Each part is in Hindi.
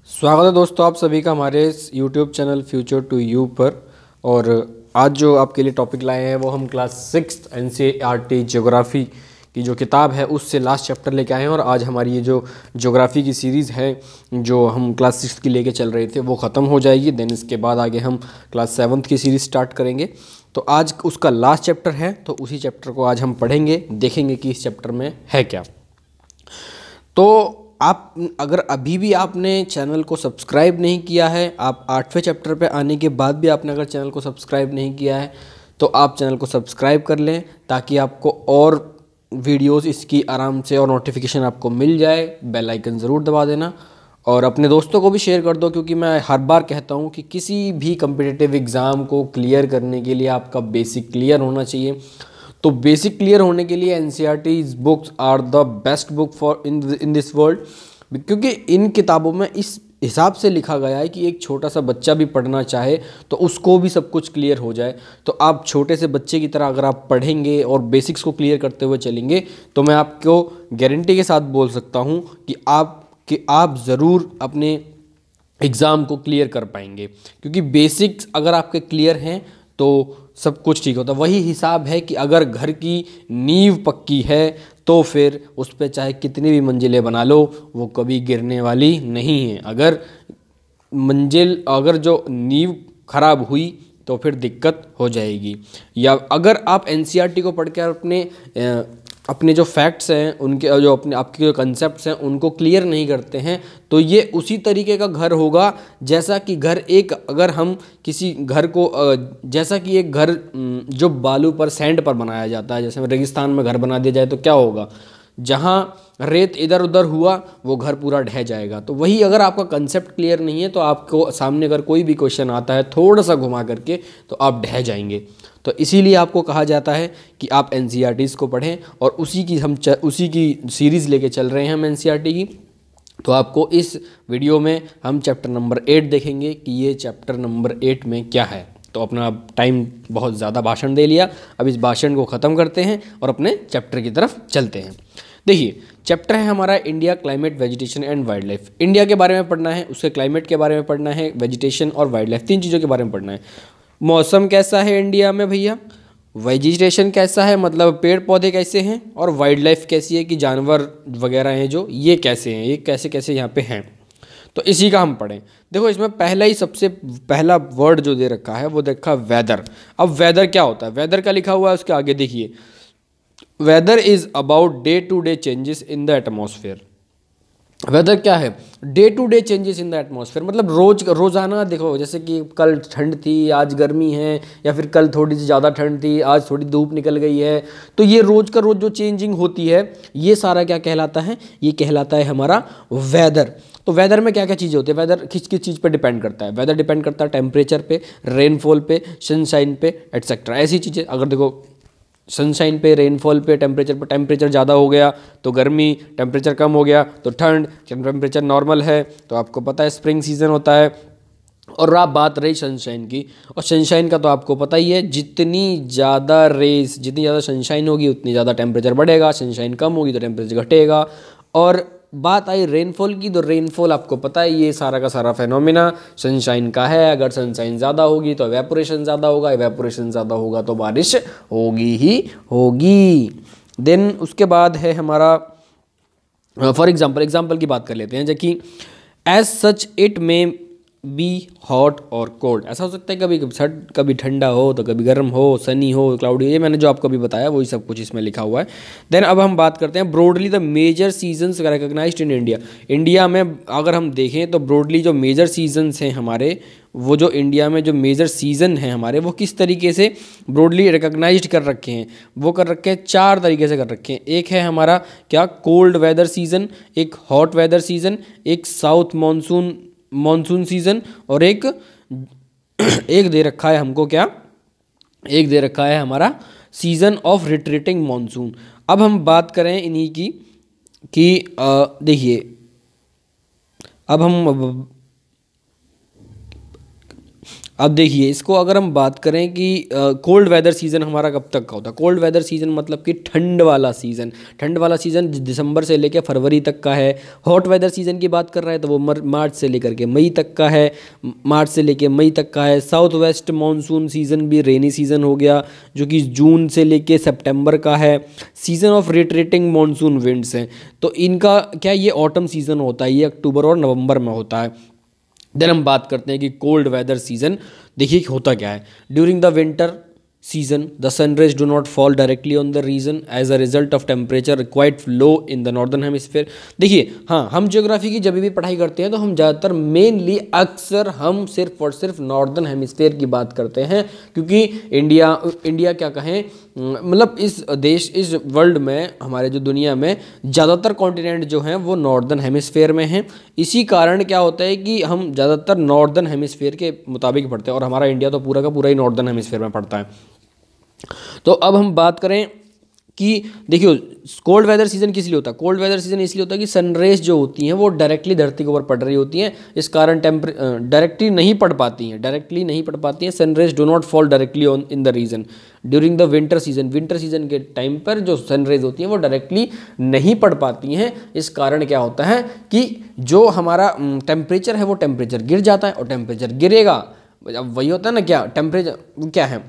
स्वागत है दोस्तों आप सभी का हमारे इस YouTube channel future to you पर। और आज जो आपके लिए टॉपिक लाए हैं वो हम क्लास 6 एनसीईआरटी ज्योग्राफी की जो किताब है उससे लास्ट चैप्टर लेके आए हैं। और आज हमारी ये जो ज्योग्राफी की सीरीज़ है जो हम क्लास 6 की लेके चल रहे थे वो ख़त्म हो जाएगी। देन इसके बाद आगे हम क्लास 7 की सीरीज़ स्टार्ट करेंगे। तो आज उसका लास्ट चैप्टर है, तो उसी चैप्टर को आज हम पढ़ेंगे, देखेंगे कि इस चैप्टर में है क्या। तो आप अगर अभी भी आपने चैनल को सब्सक्राइब नहीं किया है, आप 8वें चैप्टर पे आने के बाद भी आपने अगर चैनल को सब्सक्राइब नहीं किया है तो आप चैनल को सब्सक्राइब कर लें ताकि आपको और वीडियोस इसकी आराम से और नोटिफिकेशन आपको मिल जाए। बेल आइकन ज़रूर दबा देना और अपने दोस्तों को भी शेयर कर दो, क्योंकि मैं हर बार कहता हूँ कि किसी भी कम्पिटिटिव एग्ज़ाम को क्लियर करने के लिए आपका बेसिक क्लियर होना चाहिए। तो बेसिक क्लियर होने के लिए NCERT's books are the best book for in this world, क्योंकि इन किताबों में इस हिसाब से लिखा गया है कि एक छोटा सा बच्चा भी पढ़ना चाहे तो उसको भी सब कुछ क्लियर हो जाए। तो आप छोटे से बच्चे की तरह अगर आप पढ़ेंगे और बेसिक्स को क्लियर करते हुए चलेंगे तो मैं आपको गारंटी के साथ बोल सकता हूँ कि आप ज़रूर अपने एग्ज़ाम को क्लियर कर पाएंगे, क्योंकि बेसिक्स अगर आपके क्लियर हैं तो सब कुछ ठीक होता है। वही हिसाब है कि अगर घर की नींव पक्की है तो फिर उस पर चाहे कितनी भी मंजिलें बना लो वो कभी गिरने वाली नहीं है। अगर जो नींव खराब हुई तो फिर दिक्कत हो जाएगी। या अगर आप एनसीईआरटी को पढ़ कर अपने जो फैक्ट्स हैं उनके जो आपके जो कंसेप्ट्स हैं उनको क्लियर नहीं करते हैं तो ये उसी तरीके का घर होगा जैसा कि अगर हम किसी घर को जैसा कि एक घर जो बालू पर सैंड पर बनाया जाता है, जैसे रेगिस्तान में घर बना दिया जाए तो क्या होगा, जहाँ रेत इधर उधर हुआ वो घर पूरा ढह जाएगा। तो वही अगर आपका कंसेप्ट क्लियर नहीं है तो आपको सामने अगर कोई भी क्वेश्चन आता है थोड़ा सा घुमा करके तो आप ढह जाएंगे। तो इसीलिए आपको कहा जाता है कि आप एनसीईआरटीज़ को पढ़ें और उसी की सीरीज़ लेके चल रहे हैं हम एनसीईआरटी की। तो आपको इस वीडियो में हम चैप्टर नंबर 8 देखेंगे कि ये चैप्टर नंबर 8 में क्या है। तो अपना टाइम बहुत ज़्यादा भाषण दे लिया, अब इस भाषण को ख़त्म करते हैं और अपने चैप्टर की तरफ चलते हैं। देखिए चैप्टर है हमारा India, climate, vegetation and wild life. India के बारे में पढ़ना है, उसके क्लाइमेट के बारे में पढ़ना है, वेजिटेशन और वाइल्ड लाइफ, 3 चीज़ों के बारे में पढ़ना है। मौसम कैसा है इंडिया में भैया, वेजिटेशन कैसा है मतलब पेड़ पौधे कैसे हैं, और वाइल्ड लाइफ कैसी है कि जानवर वगैरह हैं जो ये कैसे हैं, ये कैसे कैसे यहाँ पे हैं। तो इसी का हम पढ़ें। देखो इसमें सबसे पहला वर्ड जो दे रखा है वो देखा वेदर। अब वेदर क्या होता है, वेदर का लिखा हुआ है उसके आगे देखिए, weather is about day to day changes in the atmosphere. Weather क्या है, day to day changes in the atmosphere, मतलब रोज़ाना देखो, जैसे कि कल ठंड थी आज गर्मी है, या फिर कल थोड़ी सी ज़्यादा ठंड थी आज थोड़ी धूप निकल गई है। तो ये रोज़ का रोज़ जो चेंजिंग होती है ये सारा क्या कहलाता है, ये कहलाता है हमारा वेदर। तो वेदर में क्या क्या चीज़ें होती है, वेदर किस किस चीज़ पे डिपेंड करता है, वेदर डिपेंड करता है टेम्परेचर पे, रेनफॉल पे, सनशाइन पे एटसेट्रा। ऐसी चीज़ें अगर देखो सनशाइन पे, रेनफॉल पे, टेम्परेचर ज़्यादा हो गया तो गर्मी, टेम्परेचर कम हो गया तो ठंड, टेम्परेचर नॉर्मल है तो आपको पता है स्प्रिंग सीजन होता है। और आप बात रही सनशाइन की, और सनशाइन का तो आपको पता ही है जितनी ज़्यादा सनशाइन होगी उतनी ज़्यादा टेम्परेचर बढ़ेगा, सनशाइन कम होगी तो टेम्परेचर घटेगा। और बात आई रेनफॉल की, तो रेनफॉल आपको पता है ये सारा का सारा फेनोमेना सनशाइन का है। अगर सनशाइन ज़्यादा होगी तो एवेपोरेशन ज़्यादा होगा, एवेपोरेशन ज़्यादा होगा तो बारिश होगी ही होगी। देन उसके बाद है हमारा फॉर एग्जाम्पल की बात कर लेते हैं, जबकि एज सच इट में बी हॉट और कोल्ड। ऐसा हो सकता है कभी ठंडा हो तो कभी गर्म हो, सनी हो, क्लाउडी हो, ये मैंने जो आपको अभी बताया वही सब कुछ इसमें लिखा हुआ है। देन अब हम बात करते हैं broadly the major seasons recognised in India. India में अगर हम देखें तो ब्रॉडली जो मेजर सीजन्स हैं हमारे, वो जो इंडिया में जो मेजर सीज़न हैं हमारे वो किस तरीके से ब्रॉडली रिकॉग्नाइज्ड कर रखे हैं, वो कर रखे हैं 4 तरीके से कर रखे हैं। एक है हमारा क्या, कोल्ड वेदर सीज़न, एक हॉट वेदर सीज़न, एक साउथ मॉनसून सीज़न, और एक दे रखा है हमको क्या, एक दे रखा है हमारा सीज़न ऑफ रिट्रीटिंग मॉनसून। अब हम बात करें इन्हीं की कि देखिए अब देखिए इसको अगर हम बात करें कि कोल्ड वेदर सीज़न हमारा कब तक का होता है। कोल्ड वेदर सीज़न मतलब कि ठंड वाला सीज़न। ठंड वाला सीज़न दिसंबर से लेकर फरवरी तक का है। हॉट वेदर सीज़न की बात कर रहा है तो वो मार्च से लेकर के मई तक का है। मार्च से लेकर मई तक का है। साउथ वेस्ट मानसून सीज़न भी रेनी सीज़न हो गया जो कि जून से लेकर सितंबर का है। Season off retreating monsoon winds हैं तो इनका क्या ये ऑटम सीज़न होता है, ये अक्टूबर और नवंबर में होता है। देन हम बात करते हैं कि कोल्ड वेदर सीजन देखिए होता क्या है। During the winter season the sun rays do not fall directly on the region as a result of temperature quite low in the northern hemisphere। देखिए हाँ, हम ज्योग्राफी की जब भी पढ़ाई करते हैं तो हम ज़्यादातर मेनली अक्सर हम सिर्फ और सिर्फ नॉर्दर्न हेमिस्फेयर की बात करते हैं क्योंकि इंडिया क्या कहें मतलब इस वर्ल्ड में हमारे जो दुनिया में ज़्यादातर कॉन्टिनेंट जो हैं वो नॉर्दर्न हेमिस्फेयर में हैं। इसी कारण क्या होता है कि हम ज़्यादातर नॉर्दर्न हेमिस्फेयर के मुताबिक पढ़ते हैं और हमारा इंडिया तो पूरा का पूरा ही नॉर्दर्न हेमिस्फेयर में पड़ता है। तो अब हम बात करें कि देखियो कोल्ड वेदर सीजन किस लिए होता है। कोल्ड वेदर सीजन इसलिए होता है कि सनरेज जो होती हैं वो डायरेक्टली धरती के ऊपर पड़ रही होती हैं, इस कारण डायरेक्टली नहीं पड़ पाती हैं। Sun rays do not fall directly on in the reason during the winter season के टाइम पर जो सनरेज होती हैं वो डायरेक्टली नहीं पड़ पाती हैं। इस कारण क्या होता है कि जो हमारा टेम्परेचर है वो टेम्परेचर गिर जाता है और टेम्परेचर गिरेगा, अब वही होता है ना क्या टेम्परेचर क्या है,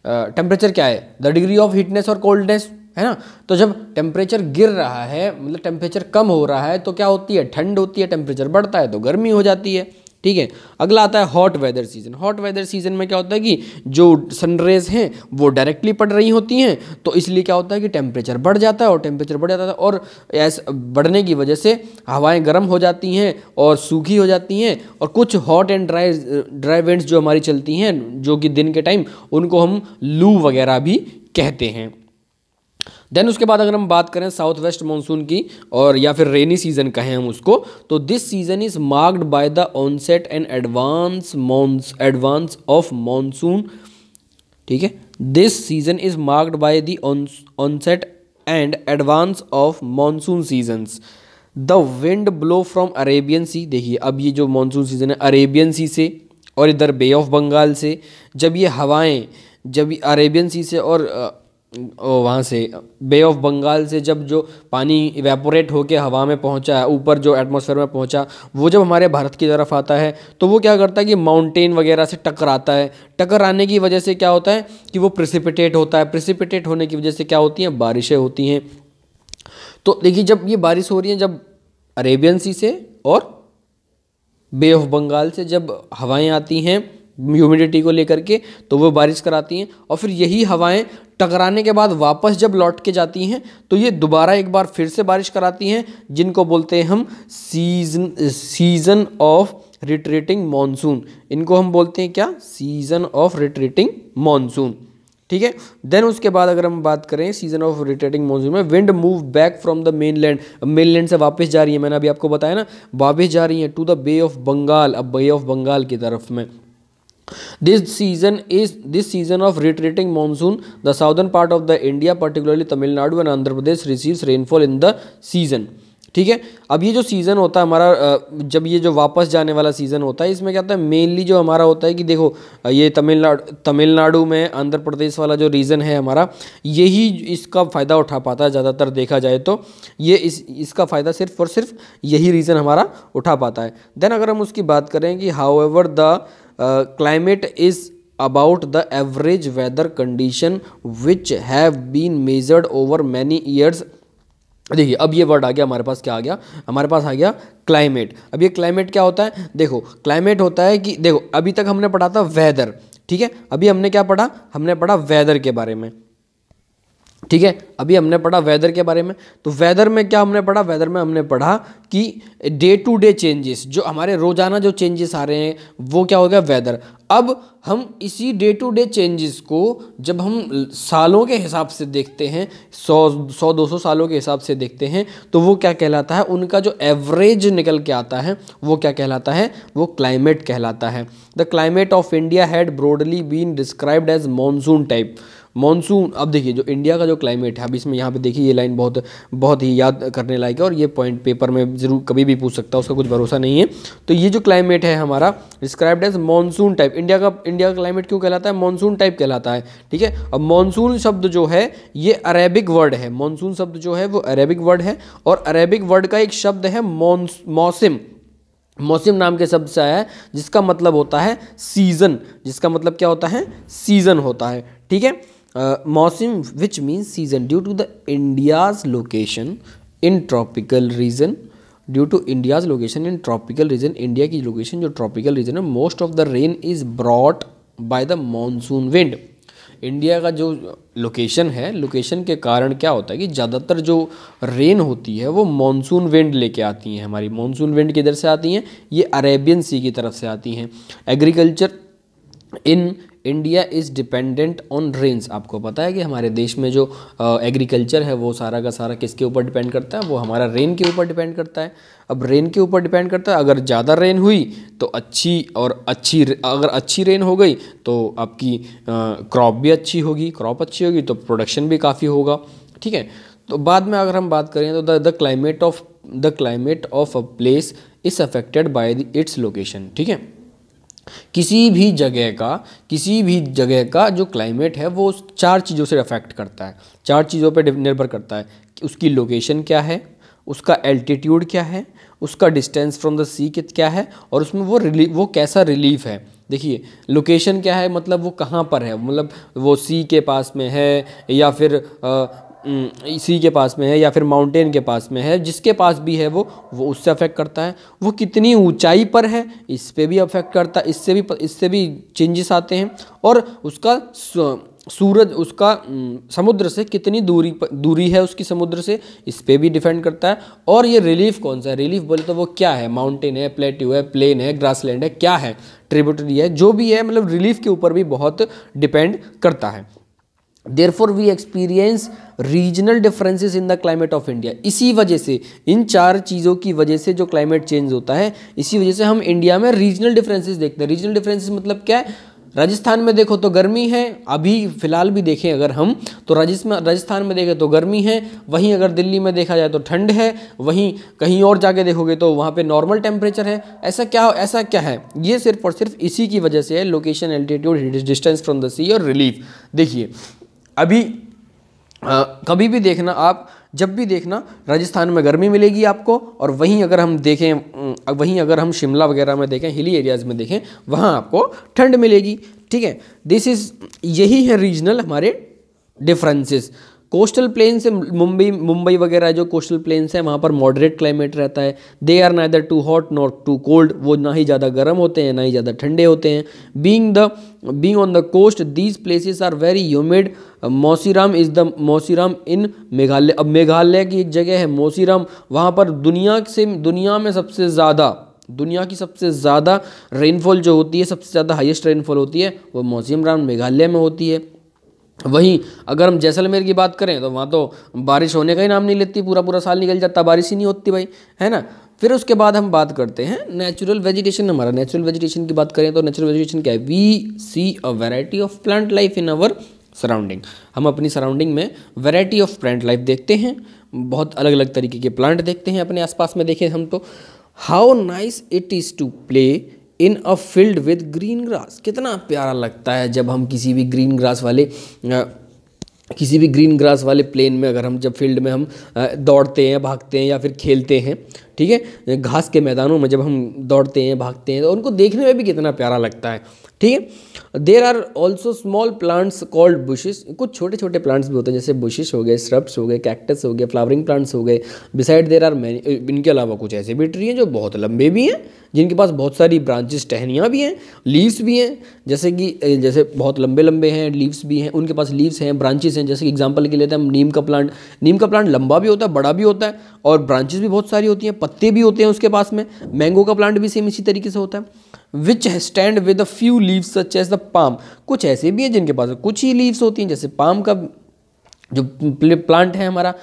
टेम्परेचर क्या है द डिग्री ऑफ हीटनेस और कोल्डनेस है ना। तो जब टेम्परेचर गिर रहा है मतलब टेम्परेचर कम हो रहा है तो क्या होती है, ठंड होती है। टेम्परेचर बढ़ता है तो गर्मी हो जाती है। ठीक है, अगला आता है hot weather season. Hot weather season में क्या होता है कि जो सनरेज हैं वो डायरेक्टली पड़ रही होती हैं तो इसलिए क्या होता है कि टेम्परेचर बढ़ जाता है और ऐसे बढ़ने की वजह से हवाएं गर्म हो जाती हैं और सूखी हो जाती हैं और कुछ हॉट एंड ड्राई विंड्स जो हमारी चलती हैं जो कि दिन के टाइम उनको हम लू वगैरह भी कहते हैं। देन उसके बाद अगर हम बात करें साउथ वेस्ट मानसून की और या फिर रेनी सीजन कहें हम उसको, तो this season is marked by the onset and advance of monsoon. ठीक है, this season is marked by the onset and advance of monsoon seasons. The wind blow from Arabian Sea. देखिए अब ये जो मानसून सीजन है अरेबियन सी से और इधर बे ऑफ बंगाल से, जब ये हवाएं जब अरेबियन सी से और वहाँ से बे ऑफ बंगाल से जब जो पानी इवेपोरेट होके हवा में पहुँचा है, ऊपर जो एटमॉस्फेयर में पहुँचा, वो जब हमारे भारत की तरफ आता है तो वो क्या करता है कि माउंटेन वगैरह से टकराता है। टकराने की वजह से क्या होता है कि वो प्रेसिपिटेट होता है। प्रेसिपिटेट होने की वजह से क्या होती हैं, बारिशें होती हैं। तो देखिए जब ये बारिश हो रही है जब अरेबियन सी से और बे ऑफ बंगाल से जब हवाएं आती हैं ह्यूमिडिटी को लेकर के तो वो बारिश कराती हैं और फिर यही हवाएं टकराने के बाद वापस जब लौट के जाती हैं तो ये दोबारा एक बार फिर से बारिश कराती हैं, जिनको बोलते हैं हम सीजन ऑफ रिट्रीटिंग मानसून। इनको हम बोलते हैं क्या, सीजन ऑफ रिट्रीटिंग मानसून। ठीक है, देन उसके बाद अगर हम बात करें सीजन ऑफ रिट्रीटिंग मानसून में wind move back from the mainland. Mainland से वापस जा रही है, मैंने अभी आपको बताया ना, वापस जा रही है to the bay of Bengal. अब बे ऑफ बंगाल की तरफ में This season of retreating monsoon, the southern part of the India, particularly Tamil Nadu and Andhra Pradesh, receives rainfall in the season। ठीक है, अब ये जो सीज़न होता है हमारा, जब ये जो वापस जाने वाला सीज़न होता है इसमें क्या होता है मेनली जो हमारा होता है कि देखो ये तमिलनाडु में आंध्र प्रदेश वाला जो रीजन है हमारा, यही इसका फ़ायदा उठा पाता है ज़्यादातर देखा जाए तो। ये इसका फ़ायदा सिर्फ और सिर्फ यही रीजन हमारा उठा पाता है। देन अगर हम उसकी बात करें कि however the climate is about the average weather condition which have been measured over many years। देखिए अब ये वर्ड आ गया हमारे पास, क्या आ गया हमारे पास, आ गया क्लाइमेट। अब ये क्लाइमेट क्या होता है, देखो क्लाइमेट होता है कि देखो अभी तक हमने पढ़ा था वेदर। ठीक है, अभी हमने क्या पढ़ा, हमने पढ़ा वेदर के बारे में। ठीक है, अभी हमने पढ़ा वेदर के बारे में। तो वेदर में क्या हमने पढ़ा, वेदर में हमने पढ़ा कि डे टू डे चेंजेस, जो हमारे रोजाना जो चेंजेस आ रहे हैं वो क्या हो गया वेदर। अब हम इसी डे टू डे चेंजेस को जब हम सालों के हिसाब से देखते हैं, 100-200 सालों के हिसाब से देखते हैं, तो वो क्या कहलाता है, उनका जो एवरेज निकल के आता है वो क्या कहलाता है, वो क्लाइमेट कहलाता है। The climate of India had broadly been described as monsoon type. Monsoon, अब देखिए जो इंडिया का जो क्लाइमेट है, अब इसमें यहाँ पे देखिए ये लाइन बहुत बहुत ही याद करने लायक है और ये पॉइंट पेपर में ज़रूर कभी भी पूछ सकता है, उसका कुछ भरोसा नहीं है। तो ये जो क्लाइमेट है हमारा described as monsoon type, India का क्लाइमेट क्यों कहलाता है, मॉनसून टाइप कहलाता है, ठीक है। अब मॉनसून शब्द जो है ये अरेबिक वर्ड है, मॉनसून शब्द जो है वो अरेबिक वर्ड है और अरेबिक वर्ड का एक शब्द है मौसम, मौसम नाम के शब्द से आया है, जिसका मतलब होता है सीजन, जिसका मतलब क्या होता है, सीजन होता है, ठीक है। मौसम which means season due to the India's location in tropical region, due to India's location in tropical region, India की लोकेशन जो ट्रॉपिकल रीजन है, most of the rain is brought by the monsoon wind. India का जो लोकेशन है, लोकेशन के कारण क्या होता है कि ज़्यादातर जो रेन होती है वो मॉनसून विंड लेके आती हैं, हमारी मॉनसून विंड किधर से आती हैं, ये अरेबियन सी की तरफ से आती हैं। Agriculture in India is dependent on rains, आपको पता है कि हमारे देश में जो एग्रीकल्चर है वो सारा का सारा किसके ऊपर डिपेंड करता है, वो हमारा रेन के ऊपर डिपेंड करता है। अब रेन के ऊपर डिपेंड करता है, अगर ज़्यादा रेन हुई तो अगर अच्छी रेन हो गई तो आपकी क्रॉप भी अच्छी होगी, क्रॉप अच्छी होगी तो प्रोडक्शन भी काफ़ी होगा, ठीक है। तो बाद में अगर हम बात करें तो the climate of a place is affected by its location, ठीक है। किसी भी जगह का जो क्लाइमेट है वो चार चीज़ों से अफेक्ट करता है, चार चीज़ों पे निर्भर करता है कि उसकी लोकेशन क्या है, उसका एल्टीट्यूड क्या है, उसका डिस्टेंस फ्रॉम द सी क्या है, और उसमें वो कैसा रिलीफ है। देखिए लोकेशन क्या है, मतलब वो कहाँ पर है, मतलब वो सी के पास में है या फिर सी के पास में है या फिर माउंटेन के पास में है, जिसके पास भी है वो उससे अफेक्ट करता है। वो कितनी ऊंचाई पर है इस पे भी अफेक्ट करता है, इससे भी चेंजेस आते हैं। और उसका समुद्र से कितनी दूरी है उसकी समुद्र से, इस पे भी डिपेंड करता है। और ये रिलीफ कौन सा है, रिलीफ बोले तो वो क्या है, माउंटेन है, प्लेट्यू है, प्लेन है, ग्रासलैंड है, क्या है, ट्रिब्यूटरी है, जो भी है, मतलब रिलीफ के ऊपर भी बहुत डिपेंड करता है। Therefore we experience regional differences in the climate of India। इसी वजह से, इन चार चीज़ों की वजह से जो क्लाइमेट चेंज होता है, इसी वजह से हम इंडिया में रीजनल डिफरेंसेस देखते हैं। रीजनल डिफरेंसेस मतलब क्या है, राजस्थान में देखो तो गर्मी है, अभी फिलहाल भी देखें अगर हम तो राजस्थान में देखें तो गर्मी है, वहीं अगर दिल्ली में देखा जाए तो ठंड है, वहीं कहीं और जाके देखोगे तो वहाँ पे नॉर्मल टेम्परेचर है। ऐसा क्या है, ये सिर्फ और सिर्फ इसी की वजह से है, location, altitude, distance from the sea और रिलीफ। देखिए अभी कभी भी देखना आप, जब भी देखना राजस्थान में गर्मी मिलेगी आपको, और वहीं अगर हम शिमला वगैरह में देखें, हिली एरियाज़ में देखें, वहाँ आपको ठंड मिलेगी, ठीक है। यही है रीजनल हमारे डिफरेंसेस। कोस्टल प्लेन से मुंबई वगैरह जो कोस्टल प्लेन्स हैं वहाँ पर मॉडरेट क्लाइमेट रहता है। They are neither too hot not too cold, वो ना ही ज़्यादा गर्म होते हैं ना ही ज़्यादा ठंडे होते हैं। Being on the coast these places are very humid. Mawsynram in Meghalaya, अब मेघालय की एक जगह है मौसीराम, वहाँ पर दुनिया की सबसे ज़्यादा रेनफॉल जो होती है, सबसे ज़्यादा हाईएस्ट रेनफॉल होती है वो मौसीराम मेघालय में होती है। वहीं अगर हम जैसलमेर की बात करें तो वहाँ तो बारिश होने का ही नाम नहीं लेती, पूरा साल निकल जाता, बारिश ही नहीं होती भाई, है ना। फिर उसके बाद हम बात करते हैं नेचुरल वेजिटेशन। हमारा नेचुरल वेजिटेशन की बात करें तो नेचुरल वेजिटेशन क्या है, we see a variety of plant life in our surrounding. हम अपनी सराउंडिंग में वैरायटी ऑफ प्लांट लाइफ देखते हैं, बहुत अलग अलग तरीके के प्लांट देखते हैं अपने आसपास में देखें हम तो। How nice it is to play in a field with green grass, कितना प्यारा लगता है जब हम किसी भी ग्रीन ग्रास वाले प्लेन में, अगर हम जब फील्ड में हम दौड़ते हैं, भागते हैं या फिर खेलते हैं, ठीक है, घास के मैदानों में जब हम दौड़ते हैं, भागते हैं, तो उनको देखने में भी कितना प्यारा लगता है, ठीक है। There are also small plants called bushes, कुछ छोटे छोटे प्लांट्स भी होते हैं, जैसे बुशेस हो गए, श्रब्स हो गए, कैक्टस हो गए, फ्लावरिंग प्लांट्स हो गए। बिसाइड देर आर मैनी, इनके अलावा कुछ ऐसे भी ट्री हैं जो बहुत लंबे भी हैं, जिनके पास बहुत सारी ब्रांचेस, टहनियाँ भी हैं, लीव्स भी हैं, जैसे बहुत लंबे लंबे हैं, लीव्स भी हैं, उनके पास लीव्स हैं, ब्रांचेस हैं। जैसे कि एग्जांपल के लिए हम नीम का प्लांट लंबा भी होता है, बड़ा भी होता है, और ब्रांचेस भी बहुत सारी होती हैं, पत्ते भी होते हैं उसके पास में। मैंगो का प्लांट भी सेम इसी तरीके से होता है। Which stand with a few leaves such as the palm, कुछ ऐसे भी हैं जिनके पास कुछ ही लीव्स होती हैं, जैसे पाम का जो प्लांट है हमारा।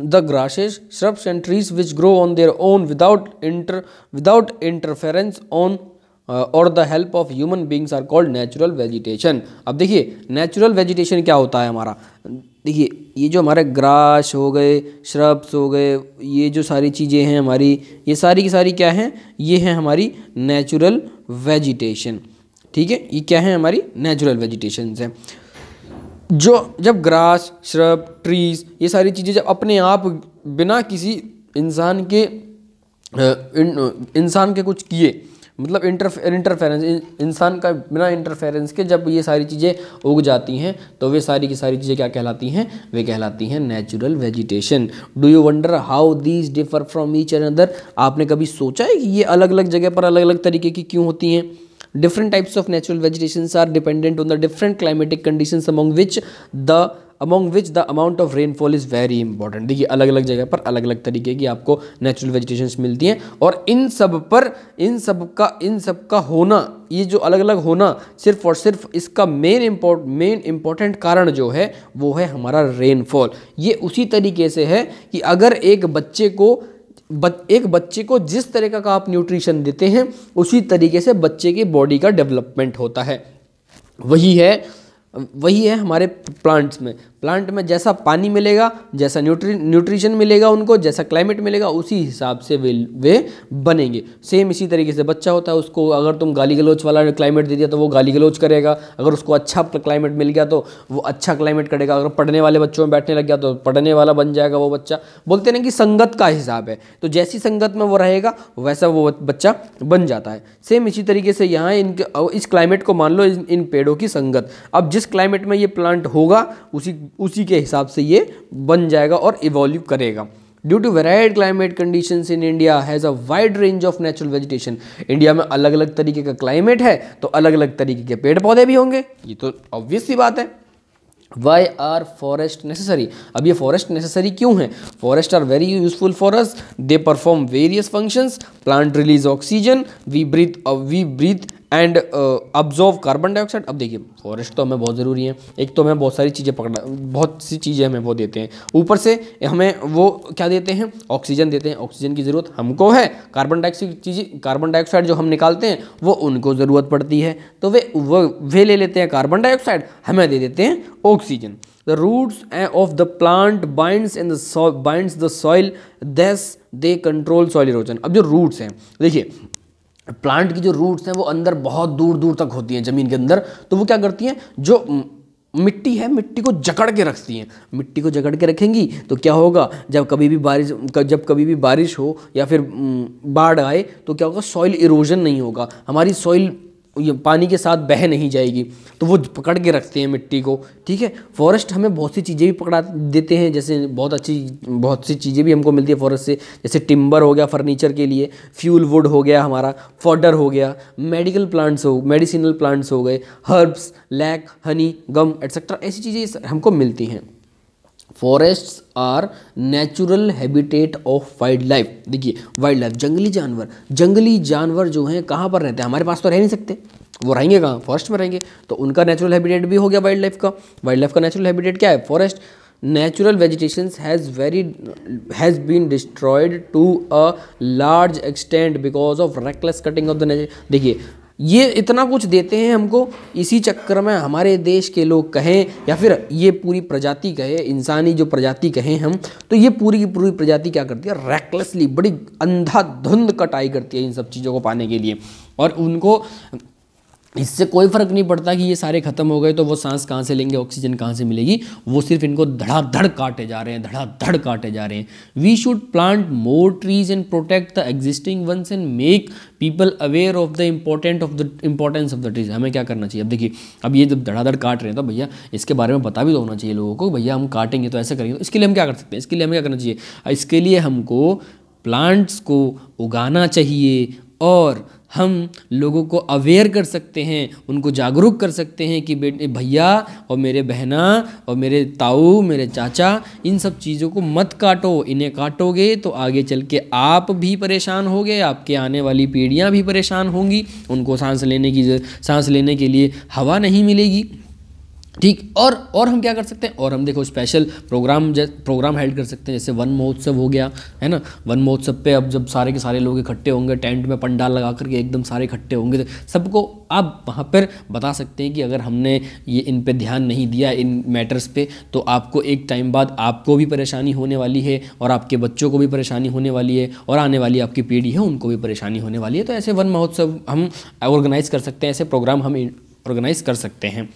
The grasses, shrubs and trees which grow on their own without interference on और the help of human beings are called natural vegetation. अब देखिए नेचुरल वेजिटेशन क्या होता है हमारा, देखिए ये जो हमारे ग्रास हो गए, श्रब्स हो गए, ये जो सारी चीज़ें हैं हमारी, ये सारी की सारी क्या हैं, ये हैं हमारी नेचुरल वेजिटेशन। ठीक है, ये क्या है, हमारी नेचुरल वेजिटेशन है। जो जब ग्रास, श्रब, ट्रीज, ये सारी चीज़ें जब अपने आप बिना किसी इंसान के कुछ किए, मतलब इंटरफेरेंस, इंसान का बिना इंटरफेरेंस के जब ये सारी चीज़ें उग जाती हैं तो वे सारी की सारी चीज़ें क्या कहलाती हैं, वे कहलाती हैं natural vegetation. Do you wonder how these differ from each another. आपने कभी सोचा है कि ये अलग अलग जगह पर अलग अलग तरीके की क्यों होती हैं। Different types of natural vegetations are dependent on the different climatic conditions among which the amount of rainfall is very important। देखिए अलग अलग जगह पर अलग अलग तरीके की आपको नेचुरल वेजिटेशंस मिलती हैं और इन सब का होना, ये जो अलग अलग होना, सिर्फ और सिर्फ इसका मेन इम्पोर्टेंट कारण जो है वो है हमारा रेनफॉल। ये उसी तरीके से है कि अगर एक बच्चे को जिस तरह का आप न्यूट्रिशन देते हैं उसी तरीके से बच्चे की बॉडी का डेवलपमेंट होता है। वही है हमारे प्लांट में जैसा पानी मिलेगा, जैसा न्यूट्रिशन मिलेगा उनको, जैसा क्लाइमेट मिलेगा, उसी हिसाब से वे बनेंगे। सेम इसी तरीके से बच्चा होता है, उसको अगर तुम गाली गलौच वाला क्लाइमेट दे दिया तो वो गाली गलौच करेगा, अगर उसको अच्छा क्लाइमेट मिल गया तो वो अच्छा क्लाइमेट करेगा, अगर पढ़ने वाले बच्चों में बैठने लग गया तो पढ़ने वाला बन जाएगा वो बच्चा। बोलते हैं कि संगत का हिसाब है, तो जैसी संगत में वो रहेगा वैसा वो बच्चा बन जाता है। सेम इसी तरीके से यहाँ इस क्लाइमेट को मान लो इन पेड़ों की संगत, अब जिस क्लाइमेट में ये प्लांट होगा उसी के हिसाब से ये बन जाएगा और इवॉल्व करेगा। Due to varied climate conditions in India has a wide range of natural vegetation. India में अलग अलग तरीके का क्लाइमेट है तो अलग अलग तरीके के पेड़ पौधे भी होंगे, ये तो ऑब्वियस सी बात है। Why are forest necessary. अब ये फॉरेस्ट नेसेसरी क्यों है? Forest are very useful for us, they perform various functions, plant release oxygen, we breathe and absorb carbon dioxide. अब देखिए फॉरेस्ट तो हमें बहुत ज़रूरी है, एक तो हमें बहुत सी चीज़ें हमें वो देते हैं, ऊपर से हमें वो क्या देते हैं, ऑक्सीजन देते हैं। ऑक्सीजन की ज़रूरत हमको है, कार्बन डाइऑक्साइड जो हम निकालते हैं वो उनको ज़रूरत पड़ती है, तो वे ले लेते हैं कार्बन डाइऑक्साइड, हमें दे देते हैं oxygen. The roots of the plant binds the soil, thus they control soil erosion। अब जो रूट्स हैं, देखिए प्लांट की जो रूट्स हैं वो अंदर बहुत दूर दूर तक होती हैं ज़मीन के अंदर, तो वो क्या करती हैं, जो मिट्टी है मिट्टी को जकड़ के रखती हैं। मिट्टी को जकड़ के रखेंगी तो क्या होगा, जब कभी भी बारिश हो या फिर बाढ़ आए तो क्या होगा, सॉइल इरोजन नहीं होगा, हमारी सॉइल ये पानी के साथ बह नहीं जाएगी, तो वो पकड़ के रखते हैं मिट्टी को। ठीक है, फॉरेस्ट हमें बहुत सी चीज़ें भी पकड़ा देते हैं, जैसे बहुत सी चीज़ें भी हमको मिलती है फॉरेस्ट से, जैसे टिम्बर हो गया फर्नीचर के लिए, फ्यूल वुड हो गया हमारा, फॉडर हो गया, मेडिसिनल प्लांट्स हो गए, herbs, lac, honey, gum etcetera, ऐसी चीज़ें हमको मिलती हैं। Forests are natural habitat of wildlife. देखिए वाइल्ड लाइफ, जंगली जानवर जो हैं कहाँ पर रहते हैं, हमारे पास तो रह नहीं सकते, वो रहेंगे कहाँ, फॉरेस्ट में रहेंगे, तो उनका नेचुरल हैबिटेट भी हो गया वाइल्ड लाइफ का नेचुरल हैबिटेट क्या है, forest. Natural vegetation has been destroyed to a large extent because of reckless cutting of the nature. देखिए ये इतना कुछ देते हैं हमको, इसी चक्कर में हमारे देश के लोग कहें या फिर ये पूरी प्रजाति कहे, इंसानी जो प्रजाति कहें हम, तो ये पूरी की पूरी प्रजाति क्या करती है, रैकलेसली बड़ी अंधाधुंध कटाई करती है इन सब चीज़ों को पाने के लिए, और उनको इससे कोई फ़र्क नहीं पड़ता कि ये सारे ख़त्म हो गए तो वो सांस कहाँ से लेंगे, ऑक्सीजन कहाँ से मिलेगी, वो सिर्फ इनको धड़ाधड़ काटे जा रहे हैं। We should plant more trees and protect the existing ones and make people aware of the importance of the trees. हमें क्या करना चाहिए, अब देखिए अब ये जब धड़ाधड़ काट रहे हैं तो भैया इसके बारे में पता भी तो होना चाहिए लोगों को, भैया हम काटेंगे तो ऐसा करेंगे, तो इसके लिए हम क्या कर सकते हैं, इसके लिए हमें क्या करना चाहिए, इसके लिए हमको प्लांट्स को उगाना चाहिए और हम लोगों को अवेयर कर सकते हैं, उनको जागरूक कर सकते हैं कि बेटे भैया और मेरे बहना और मेरे ताऊ, मेरे चाचा, इन सब चीज़ों को मत काटो, इन्हें काटोगे तो आगे चल के आप भी परेशान होगे, आपके आने वाली पीढ़ियां भी परेशान होंगी, उनको सांस लेने के लिए हवा नहीं मिलेगी। ठीक। और हम क्या कर सकते हैं, और हम देखो स्पेशल प्रोग्राम हेल्ड कर सकते हैं, जैसे वन महोत्सव हो गया, है ना। वन महोत्सव पे अब जब सारे के सारे लोग इकट्ठे होंगे, टेंट में पंडाल लगा करके एकदम सारे इकट्ठे होंगे, तो सबको आप वहाँ पर बता सकते हैं कि अगर हमने ये इन पे ध्यान नहीं दिया, इन मैटर्स पे, तो आपको एक टाइम बाद आपको भी परेशानी होने वाली है, और आपके बच्चों को भी परेशानी होने वाली है, और आने वाली आपकी पीढ़ी है उनको भी परेशानी होने वाली है। तो ऐसे वन महोत्सव हम ऑर्गेनाइज़ कर सकते हैं, ऐसे प्रोग्राम हम ऑर्गेनाइज़ कर सकते हैं।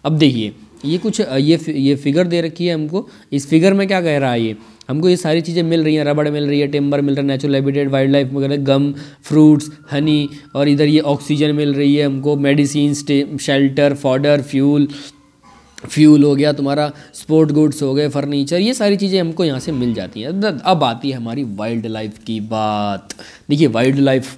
अब देखिए ये कुछ ये फिगर दे रखी है हमको। इस फिगर में क्या कह रहा है, ये हमको ये सारी चीज़ें मिल रही हैं, रबड़ मिल रही है, टिम्बर मिल रहा है, नेचुरल हैबिटेट, वाइल्ड लाइफ वगैरह, गम, फ्रूट्स, हनी, और इधर ये ऑक्सीजन मिल रही है हमको, मेडिसिन, शेल्टर, फॉडर, फ्यूल हो गया तुम्हारा, स्पोर्ट गुड्स हो गए, फर्नीचर, ये सारी चीज़ें हमको यहाँ से मिल जाती हैं। अब आती है हमारी वाइल्ड लाइफ की बात। देखिए वाइल्ड लाइफ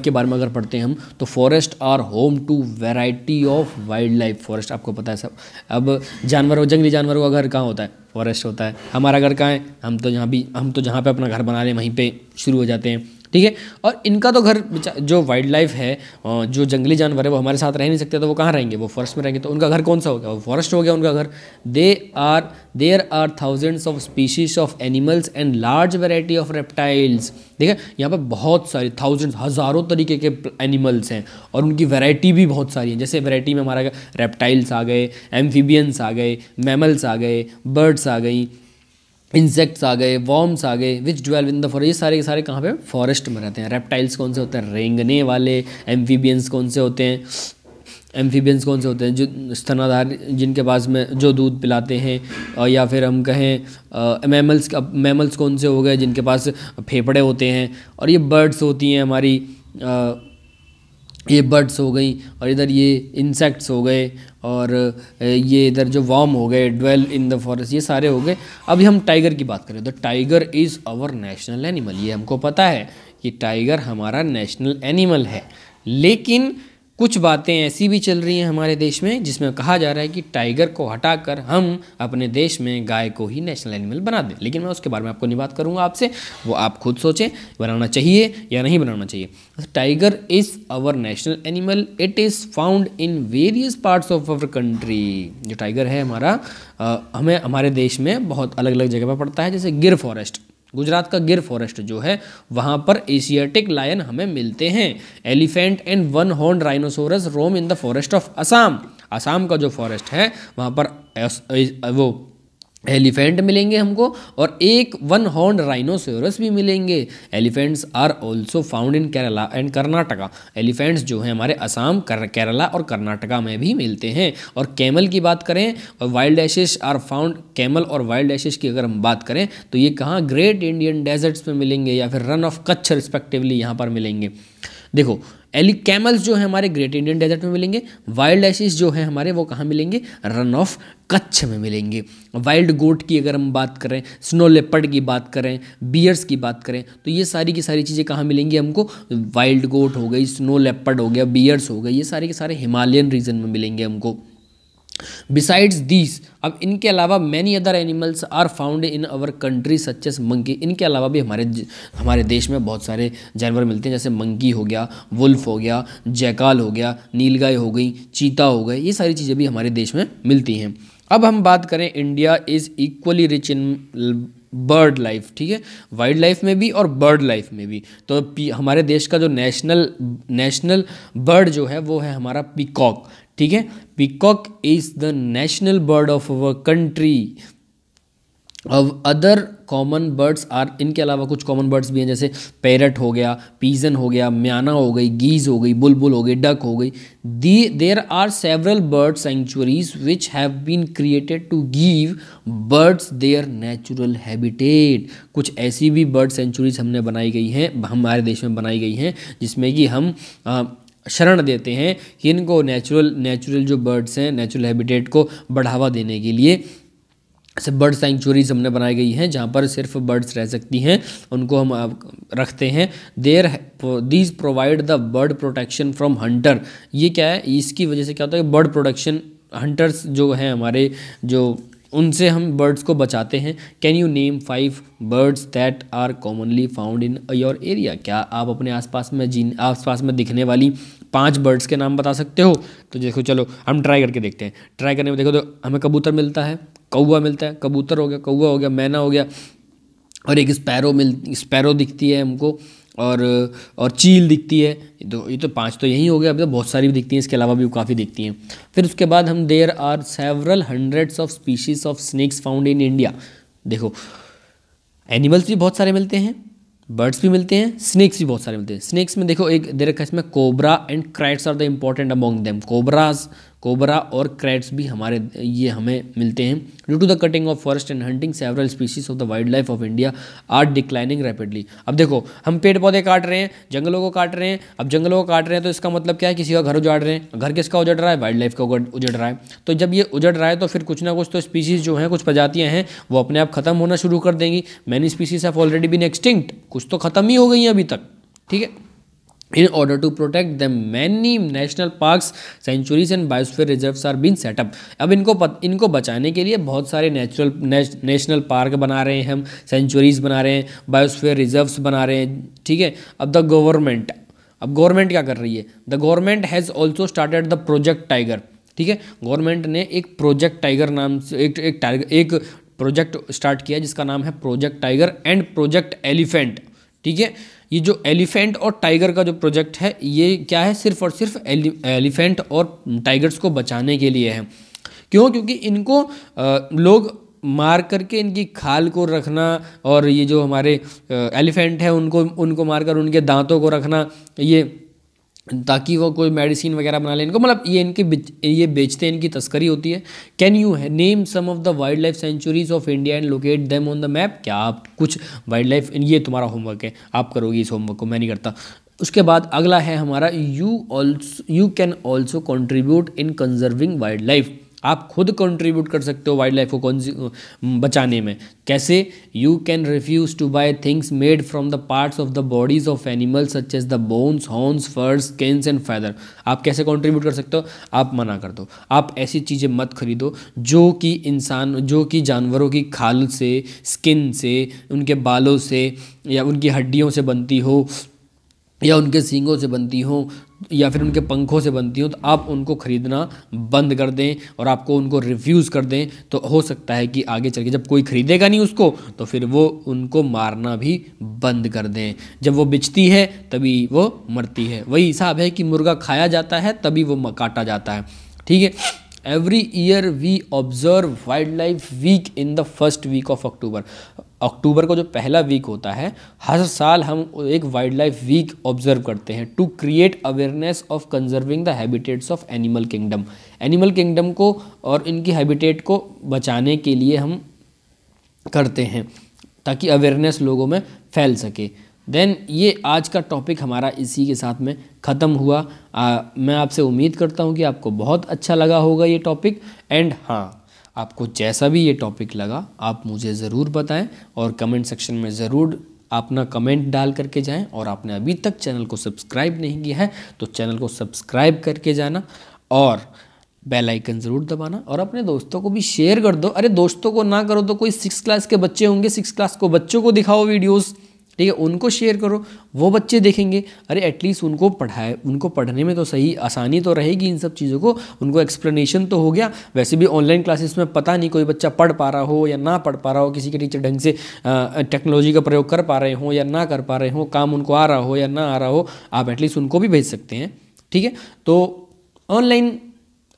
के बारे में अगर पढ़ते हैं हम, तो forest are home to variety of wildlife. Forest आपको पता है सब। अब जंगली जानवरों का घर कहाँ होता है, फॉरेस्ट होता है। हमारा घर कहाँ है, हम तो जहाँ पे अपना घर बना लें वहीं पे शुरू हो जाते हैं, ठीक है। और इनका तो घर, जो वाइल्ड लाइफ है, जो जंगली जानवर है, वो हमारे साथ रह नहीं सकते, तो वो कहाँ रहेंगे, वो फॉरेस्ट में रहेंगे। तो उनका घर कौन सा हो गया, वो फॉरेस्ट हो गया उनका घर। There are thousands of species of animals and large variety of reptiles. देखिए यहाँ पर बहुत सारी, थाउजेंड्स, हज़ारों तरीके के एनिमल्स हैं, और उनकी वैरायटी भी बहुत सारी है। जैसे वैरायटी में हमारा रेप्टाइल्स आ गए, एम्फीबियंस आ गए, मैमल्स आ गए, बर्ड्स आ गई, इंसेक्ट्स आ गए, वॉर्म्स आ गए, विच ड्वेल इन द फॉरेस्ट। ये सारे के सारे कहाँ पे, फॉरेस्ट में रहते हैं। रेप्टाइल्स कौन से होते हैं, रेंगने वाले। एम्फीबियंस कौन से होते हैं, जो स्तनाधार, जिनके पास में जो दूध पिलाते हैं, और या फिर हम कहें मैमल्स कौन से हो गए, जिनके पास फेफड़े होते हैं। और ये बर्ड्स होती हैं हमारी, ये बर्ड्स हो गई, और इधर ये इंसेक्ट्स हो गए, और ये इधर जो वॉर्म हो गए, ड्वेल इन द फॉरेस्ट, ये सारे हो गए। अभी हम टाइगर की बात करें, तो tiger is our national animal. ये हमको पता है कि टाइगर हमारा नेशनल एनिमल है, लेकिन कुछ बातें ऐसी भी चल रही हैं हमारे देश में, जिसमें कहा जा रहा है कि टाइगर को हटाकर हम अपने देश में गाय को ही नेशनल एनिमल बना दें। लेकिन मैं उसके बारे में आपको नहीं बात करूंगा आपसे, वो आप खुद सोचें बनाना चाहिए या नहीं बनाना चाहिए। Tiger is our national animal, it is found in various parts of our country. जो टाइगर है हमारा, हमें हमारे देश में बहुत अलग अलग जगह पर पड़ता है। जैसे गिर फॉरेस्ट, गुजरात का गिर फॉरेस्ट जो है, वहाँ पर एशियाटिक लायन हमें मिलते हैं। Elephant and one horn rhinoceros roam in the forest of Assam. Assam का जो फॉरेस्ट है, वहाँ पर वो एलिफेंट मिलेंगे हमको, और एक वन हॉर्न राइनोसोरस भी मिलेंगे। Elephants are also found in Kerala and Karnataka. Elephants जो हैं हमारे असम, केरला और कर्नाटका में भी मिलते हैं। और कैमल की बात करें, और वाइल्ड एशिश आर फाउंड, कैमल और वाइल्ड एशिश की अगर हम बात करें, तो ये कहाँ, ग्रेट इंडियन डेजर्ट्स में मिलेंगे, या फिर रन ऑफ कच्छ रिस्पेक्टिवली यहाँ पर मिलेंगे। देखो कैमल्स जो है हमारे ग्रेट इंडियन डेजर्ट में मिलेंगे, वाइल्ड एशिस जो है हमारे, वो कहाँ मिलेंगे, रन ऑफ कच्छ में मिलेंगे। वाइल्ड गोट की अगर हम बात करें, स्नो लेपर्ड की बात करें, बियर्स की बात करें, तो ये सारी की सारी चीज़ें कहाँ मिलेंगी हमको, वाइल्ड गोट हो गई, स्नो लेपर्ड हो गया, बियर्स हो गई, ये सारे के सारे हिमालयन रीजन में मिलेंगे हमको। बिसाइड्स दीज, अब इनके अलावा many other animals are found in our country such as monkey. इनके अलावा भी हमारे देश में बहुत सारे जानवर मिलते हैं, जैसे मंकी हो गया, वुल्फ हो गया, जैकाल हो गया, नीलगाय हो गई, चीता हो गए, ये सारी चीज़ें भी हमारे देश में मिलती हैं। अब हम बात करें, India is equally rich in bird life, ठीक है, वाइल्ड लाइफ में भी और बर्ड लाइफ में भी। तो हमारे देश का जो नेशनल बर्ड जो है, वो है हमारा पीकॉक, ठीक है। Peacock is the national bird of our country. अब अदर कॉमन बर्ड्स आर, इनके अलावा कुछ कॉमन बर्ड्स भी हैं, जैसे पैरट हो गया, पीजन हो गया, म्याना हो गई, गीज हो गई, बुलबुल हो गई, डक हो गई। There are several bird sanctuaries which have been created to give birds their natural habitat. कुछ ऐसी भी बर्ड सेंचुरीज हमने बनाई गई हैं, हमारे देश में बनाई गई हैं, जिसमें कि हम शरण देते हैं कि इनको नेचुरल जो बर्ड्स हैं, नेचुरल हैबिटेट को बढ़ावा देने के लिए ऐसे बर्ड सेंचुरीज हमने बनाई गई हैं, जहाँ पर सिर्फ बर्ड्स रह सकती हैं, उनको हम रखते हैं। These provide the bird protection from Hunter. ये क्या है, इसकी वजह से क्या होता है, बर्ड प्रोटेक्शन, हंटर्स जो हैं हमारे, जो उनसे हम बर्ड्स को बचाते हैं। Can you name 5 birds that are commonly found in your area? क्या आप अपने आसपास में दिखने वाली 5 बर्ड्स के नाम बता सकते हो? तो देखो चलो हम ट्राई करके देखते हैं। ट्राई करने में देखो तो हमें कबूतर मिलता है, कौवा मिलता है, कबूतर हो गया, कौवा हो गया, मैना हो गया, और एक स्पैरो दिखती है हमको, और चील दिखती है। तो ये तो 5 तो यही हो गया। अभी तो बहुत सारी भी दिखती हैं, इसके अलावा भी काफ़ी दिखती हैं। फिर उसके बाद हम there are several hundreds of species of snakes found in India. देखो एनिमल्स भी बहुत सारे मिलते हैं, बर्ड्स भी मिलते हैं, स्नेक्स भी बहुत सारे मिलते हैं। स्नेक्स में देखो एक दे रखा है इसमें, cobra and kraits are the important among them. Cobra और क्रैट्स भी ये हमें मिलते हैं। Due to the cutting of forest and hunting several species of the wild life of India are declining rapidly. अब देखो हम पेड़ पौधे काट रहे हैं, जंगलों को काट रहे हैं। अब जंगलों को काट रहे हैं तो इसका मतलब क्या है? किसी का घर उजाड़ रहे हैं। घर किसका उजड़ रहा है? वाइल्ड लाइफ का उजड़ रहा है। तो जब ये उजड़ रहा है तो फिर कुछ ना कुछ तो स्पीशीज़ जो हैं, कुछ प्रजातियाँ हैं, वो अपने आप खत्म होना शुरू कर देंगी। Many species have already been extinct, कुछ तो खत्म ही हो गई हैं अभी तक, ठीक है। In order to protect them, many national parks, sanctuaries and biosphere reserves are being set up. अब इनको बचाने के लिए बहुत सारे नेशनल पार्क बना रहे हैं हम, सेंचुरीज बना रहे हैं, बायोस्फीयर रिजर्व्स बना रहे हैं, ठीक है। अब गवर्नमेंट क्या कर रही है? The government has also started the project tiger, ठीक है। गवर्नमेंट ने एक प्रोजेक्ट टाइगर नाम से एक प्रोजेक्ट स्टार्ट किया जिसका नाम है project tiger and project elephant, ठीक है। ये जो एलिफेंट और टाइगर का जो प्रोजेक्ट है, ये क्या है? सिर्फ और सिर्फ एलिफेंट और टाइगर्स को बचाने के लिए है। क्यों? क्योंकि इनको लोग मार करके इनकी खाल को रखना, और ये जो हमारे एलिफेंट है उनको मारकर उनके दांतों को रखना, ये ताकि वो कोई मेडिसिन वगैरह बना ले इनको, मतलब ये बेचते हैं, इनकी तस्करी होती है। Can you name some of the wild life sanctuaries of India and locate them on the map? क्या आप कुछ वाइल्ड लाइफ, ये तुम्हारा होमवर्क है, आप करोगे इस होमवर्क को, मैं नहीं करता। उसके बाद अगला है हमारा, you can also contribute in conserving wild life. आप खुद कंट्रीब्यूट कर सकते हो वाइल्ड लाइफ को बचाने में। कैसे? You can refuse to buy things made from the parts of the bodies of animals such as the bones, horns, furs, skins and feather. आप कैसे कंट्रीब्यूट कर सकते हो? आप मना कर दो, आप ऐसी चीज़ें मत खरीदो जो कि जानवरों की खाल से, स्किन से, उनके बालों से या उनकी हड्डियों से बनती हो, या उनके सींगों से बनती हो, या फिर उनके पंखों से बनती हो। तो आप उनको ख़रीदना बंद कर दें और आपको उनको रिफ्यूज़ कर दें। तो हो सकता है कि आगे चल के जब कोई ख़रीदेगा नहीं उसको, तो फिर वो उनको मारना भी बंद कर दें। जब वो बिचती है तभी वो मरती है। वही हिसाब है कि मुर्गा खाया जाता है तभी वो काटा जाता है, ठीक है। Every year we observe wild life week in the first week of October. अक्टूबर को जो पहला वीक होता है, हर साल हम एक वाइल्ड लाइफ वीक ऑब्जर्व करते हैं to create awareness of conserving the habitats of animal kingdom. Animal kingdom को और इनकी हैबिटेट को बचाने के लिए हम करते हैं, ताकि अवेयरनेस लोगों में फैल सके। देन ये आज का टॉपिक हमारा इसी के साथ में ख़त्म हुआ। मैं आपसे उम्मीद करता हूँ कि आपको बहुत अच्छा लगा होगा ये टॉपिक। एंड हाँ, आपको जैसा भी ये टॉपिक लगा आप मुझे ज़रूर बताएं, और कमेंट सेक्शन में ज़रूर अपना कमेंट डाल करके जाएं। और आपने अभी तक चैनल को सब्सक्राइब नहीं किया है तो चैनल को सब्सक्राइब करके जाना, और बेल आइकन ज़रूर दबाना, और अपने दोस्तों को भी शेयर कर दो। अरे दोस्तों को ना करो तो कोई 6 क्लास के बच्चे होंगे, 6 क्लास को बच्चों को दिखाओ वीडियोस, ठीक है, उनको शेयर करो, वो बच्चे देखेंगे। अरे एटलीस्ट उनको पढ़ने में तो सही आसानी तो रहेगी इन सब चीज़ों को, उनको एक्सप्लेनेशन तो हो गया। वैसे भी ऑनलाइन क्लासेस में पता नहीं कोई बच्चा पढ़ पा रहा हो या ना पढ़ पा रहा हो, किसी के टीचर ढंग से टेक्नोलॉजी का प्रयोग कर पा रहे हो या ना कर पा रहे हो, काम उनको आ रहा हो या ना आ रहा हो, आप एटलीस्ट उनको भी भेज सकते हैं, ठीक है। तो ऑनलाइन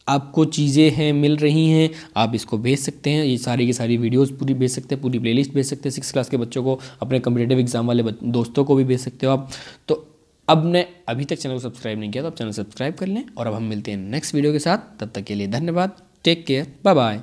आपको चीज़ें हैं मिल रही हैं, आप इसको भेज सकते हैं, ये सारी की सारी वीडियोस पूरी भेज सकते हैं, पूरी प्लेलिस्ट भेज सकते हैं। 6 क्लास के बच्चों को, अपने कॉम्पिटिटिव एग्जाम वाले दोस्तों को भी भेज सकते हो आप। तो अब ने अभी तक चैनल को सब्सक्राइब नहीं किया तो आप चैनल सब्सक्राइब कर लें, और अब हम मिलते हैं नेक्स्ट वीडियो के साथ। तब तक के लिए धन्यवाद, टेक केयर, बाय बाय।